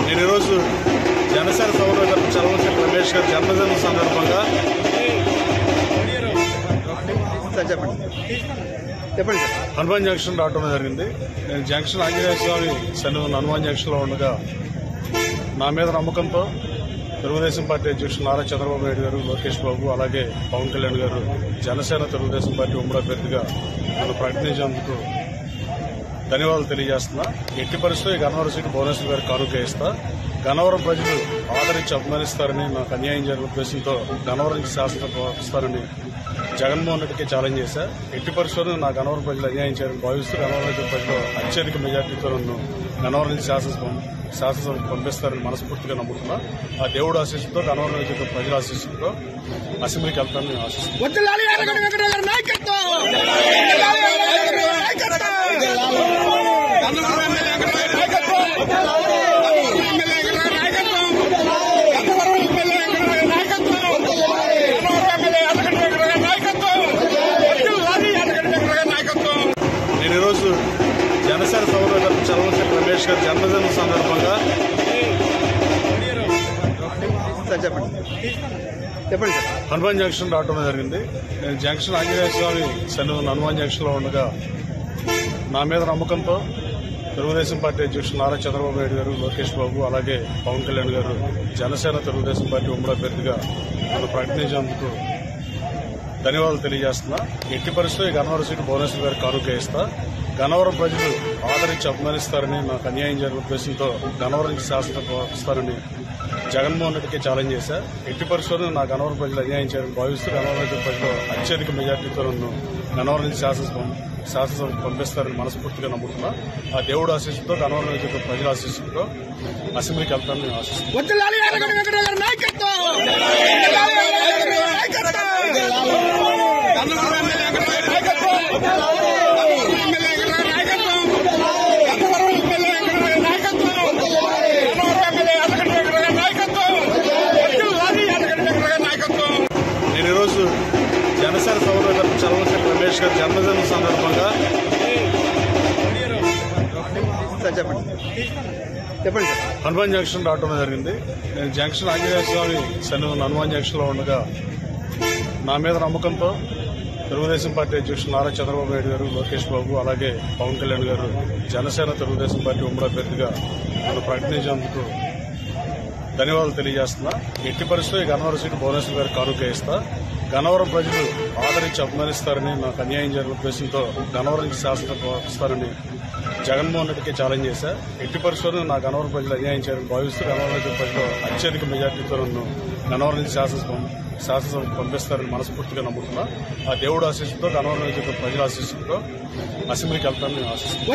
నేను ఈరోజు జనసేన సోదరుడు చలమశెట్టి రమేష్ గారి జన్మదినం సందర్భంగా చెప్పండి సార్. హనుమాన్ జంక్షన్ రావడం జరిగింది. నేను జంక్షన్ ఆంజనేయ స్వామి సన్నిధిలో హనుమాన్ జంక్షన్ లో ఉండగా నా మీద నమ్మకంతో తెలుగుదేశం పార్టీ అధ్యక్షులు నారా చంద్రబాబు నాయుడు గారు, లోకేష్ బాబు, అలాగే పవన్ కళ్యాణ్ గారు జనసేన తెలుగుదేశం పార్టీ ఉమ్మడి అభ్యర్థిగా నన్ను ప్రకటించేందుకు ధన్యవాదాలు తెలియజేస్తున్నా. ఎట్టి పరిస్థితుల్లో గన్నవరం సీటు భువనేశ్వర్ గారికి కానుక ఇస్తా. గన్నవరం ప్రజలు ఆదరించి అభిమానిస్తారని, నాకు అన్యాయం జరిగిన ఉద్దేశంతో గన్నవరం నుంచి శాసనసభ ఇస్తారని జగన్మోహన్ రెడ్డికి ఛాలెంజ్ చేశా. ఎట్టి పరిస్థితుల్లో నా గన్నవరం ప్రజలు అన్యాయం చేయాలని భావిస్తూ గన్నవరం ప్రజలు అత్యధిక మెజార్టీతో నన్ను గన్నవరం నుంచి శాసనసభ పంపిస్తారని మనస్ఫూర్తిగా నమ్ముతున్నా. ఆ దేవుడు ఆశీస్సుతో, గన్నవరం నుంచి ప్రజల ఆశీస్సుతో అసెంబ్లీకి వెళ్తానని ఆశిస్తున్నాను. నేను ఈరోజు జనసేన సోదరుడు చలమశెట్టి రమేష్ గారి జన్మదినం సందర్భంగా చెప్పండి సార్. హనుమాన్ జంక్షన్ రావడం జరిగింది. నేను జంక్షన్ ఆంజనేయ స్వామి సన్నిధిలో హనుమాన్ జంక్షన్ లో ఉండగా నా మీద నమ్మకంతో తెలుగుదేశం పార్టీ అధ్యక్షులు నారా చంద్రబాబు నాయుడు గారు, లోకేష్ బాబు, అలాగే పవన్ కళ్యాణ్ గారు జనసేన తెలుగుదేశం పార్టీ ఉమ్మడి అభ్యర్థిగా నన్ను ప్రకటించేందుకు ధన్యవాదాలు తెలియజేస్తున్నా. ఎట్టి పరిస్థితుల్లో గన్నవరం సీటు భువనేశ్వర్ గారికి కానుక ఇస్తా. గన్నవరం ప్రజలు ఆదరించి అభిమానిస్తారని, నాకు అన్యాయం జరిగిన ఉద్దేశంతో గన్నవరం నుంచి శాసనసభ ఇస్తారని జగన్మోహన్ రెడ్డికి ఛాలెంజ్ చేశా. ఎట్టి పరిస్థితుల్లో నా గన్నవరం ప్రజలు అన్యాయం చేయాలని భావిస్తూ గన్నవరం ప్రజలు అత్యధిక మెజార్టీతో నన్ను గన్నవరం నుంచి శాసనసభ పంపిస్తారని మనస్ఫూర్తిగా నమ్ముతున్నా. ఆ దేవుడు ఆశీస్సుతో, గన్నవరం నుంచి ప్రజల ఆశీస్సుతో అసెంబ్లీకి వెళ్తానని ఆశిస్తున్నాను. నేను ఈరోజు జనసేన సోదరుడు చలమశెట్టి రమేష్ గారి జన్మదినం సందర్భంగా చెప్పండి సార్. హనుమాన్ జంక్షన్ రావడం జరిగింది. నేను జంక్షన్ ఆంజనేయ స్వామి సన్నిధిలో హనుమాన్ జంక్షన్ లో ఉండగా నా మీద నమ్మకంతో తెలుగుదేశం పార్టీ అధ్యక్షులు నారా చంద్రబాబు నాయుడు గారు, లోకేష్ బాబు, అలాగే పవన్ కళ్యాణ్ గారు జనసేన తెలుగుదేశం పార్టీ ఉమ్మడి అభ్యర్థిగా నన్ను ప్రకటించేందుకు ధన్యవాదాలు తెలియజేస్తున్నా. ఎట్టి పరిస్థితుల్లో గన్నవరం సీటు భువనేశ్వర్ గారికి కానుక ఇస్తా. గన్నవరం ప్రజలు ఆదరించి అభిమానిస్తారని, నాకు అన్యాయం జరిగిన ఉద్దేశంతో గన్నవరం నుంచి శాసనసభ ఇస్తారని జగన్మోహన్ రెడ్డికి ఛాలెంజ్ చేశా. ఎట్టి పరిస్థితుల్లో నా గన్నవరం ప్రజలు అన్యాయం చేయాలని భావిస్తూ గన్నవరం ప్రజలు అత్యధిక మెజార్టీతో నన్ను గన్నవరం నుంచి శాసనసభ పంపిస్తారని మనస్ఫూర్తిగా నమ్ముతున్నా. ఆ దేవుడు ఆశీస్సుతో, గన్నవరం నుంచి ప్రజల ఆశీస్సుతో అసెంబ్లీకి వెళ్తానని ఆశిస్తున్నాను.